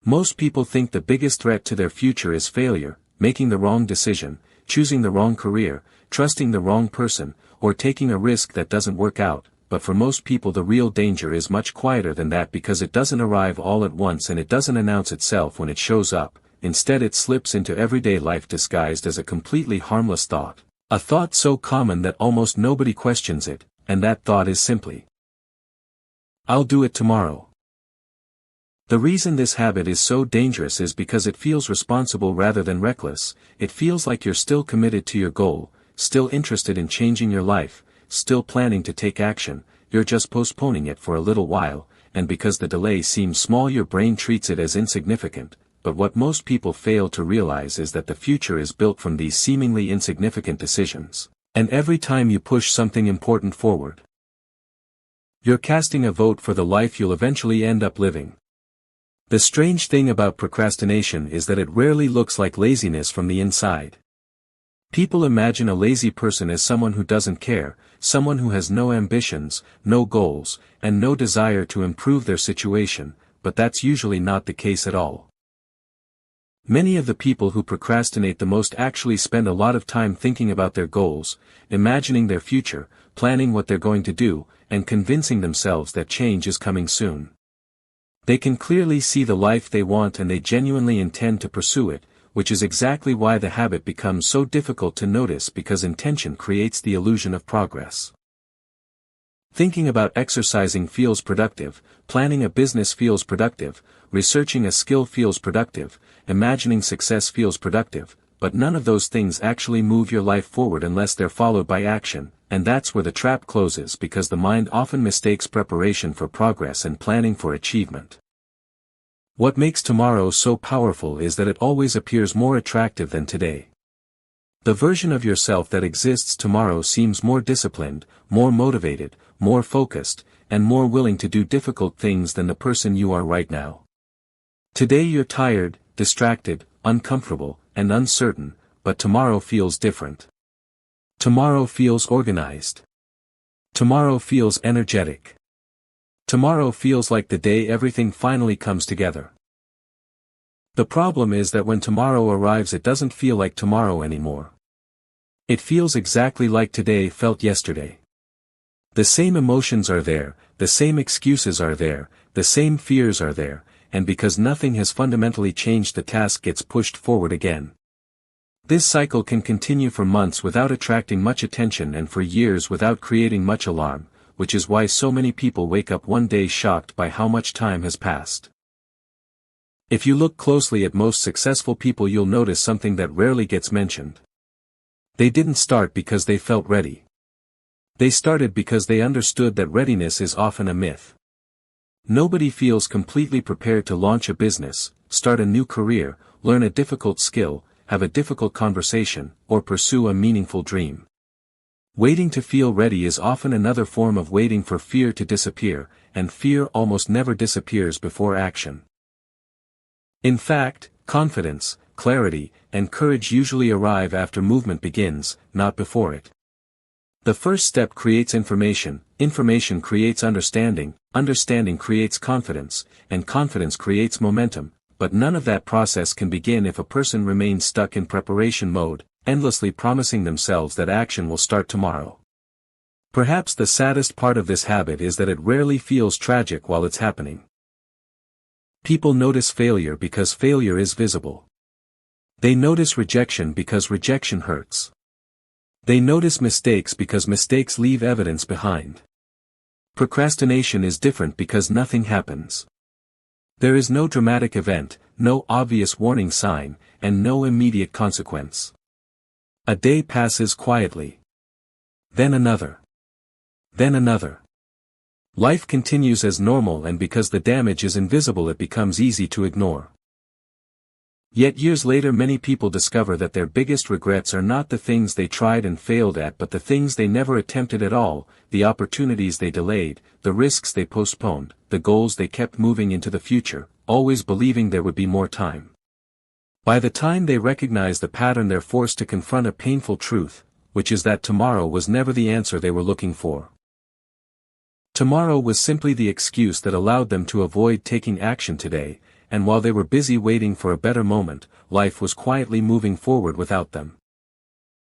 Most people think the biggest threat to their future is failure, making the wrong decision, choosing the wrong career, trusting the wrong person, or taking a risk that doesn't work out, but for most people the real danger is much quieter than that because it doesn't arrive all at once and it doesn't announce itself when it shows up. Instead it slips into everyday life disguised as a completely harmless thought. A thought so common that almost nobody questions it, and that thought is simply, "I'll do it tomorrow." The reason this habit is so dangerous is because it feels responsible rather than reckless. It feels like you're still committed to your goal, still interested in changing your life, still planning to take action, you're just postponing it for a little while, and because the delay seems small your brain treats it as insignificant. But what most people fail to realize is that the future is built from these seemingly insignificant decisions. And every time you push something important forward, you're casting a vote for the life you'll eventually end up living. The strange thing about procrastination is that it rarely looks like laziness from the inside. People imagine a lazy person as someone who doesn't care, someone who has no ambitions, no goals, and no desire to improve their situation, but that's usually not the case at all. Many of the people who procrastinate the most actually spend a lot of time thinking about their goals, imagining their future, planning what they're going to do, and convincing themselves that change is coming soon. They can clearly see the life they want and they genuinely intend to pursue it, which is exactly why the habit becomes so difficult to notice because intention creates the illusion of progress. Thinking about exercising feels productive, planning a business feels productive, researching a skill feels productive, imagining success feels productive, but none of those things actually move your life forward unless they're followed by action, and that's where the trap closes because the mind often mistakes preparation for progress and planning for achievement. What makes tomorrow so powerful is that it always appears more attractive than today. The version of yourself that exists tomorrow seems more disciplined, more motivated, more focused, and more willing to do difficult things than the person you are right now. Today you're tired, distracted, uncomfortable, and uncertain, but tomorrow feels different. Tomorrow feels organized. Tomorrow feels energetic. Tomorrow feels like the day everything finally comes together. The problem is that when tomorrow arrives it doesn't feel like tomorrow anymore. It feels exactly like today felt yesterday. The same emotions are there, the same excuses are there, the same fears are there, and because nothing has fundamentally changed the task gets pushed forward again. This cycle can continue for months without attracting much attention and for years without creating much alarm, which is why so many people wake up one day shocked by how much time has passed. If you look closely at most successful people you'll notice something that rarely gets mentioned. They didn't start because they felt ready. They started because they understood that readiness is often a myth. Nobody feels completely prepared to launch a business, start a new career, learn a difficult skill, have a difficult conversation, or pursue a meaningful dream. Waiting to feel ready is often another form of waiting for fear to disappear, and fear almost never disappears before action. In fact, confidence, clarity, and courage usually arrive after movement begins, not before it. The first step creates information, information creates understanding, understanding creates confidence, and confidence creates momentum, but none of that process can begin if a person remains stuck in preparation mode, endlessly promising themselves that action will start tomorrow. Perhaps the saddest part of this habit is that it rarely feels tragic while it's happening. People notice failure because failure is visible. They notice rejection because rejection hurts. They notice mistakes because mistakes leave evidence behind. Procrastination is different because nothing happens. There is no dramatic event, no obvious warning sign, and no immediate consequence. A day passes quietly. Then another. Then another. Life continues as normal, and because the damage is invisible it becomes easy to ignore. Yet years later many people discover that their biggest regrets are not the things they tried and failed at but the things they never attempted at all, the opportunities they delayed, the risks they postponed, the goals they kept moving into the future, always believing there would be more time. By the time they recognize the pattern they're forced to confront a painful truth, which is that tomorrow was never the answer they were looking for. Tomorrow was simply the excuse that allowed them to avoid taking action today, and while they were busy waiting for a better moment, life was quietly moving forward without them.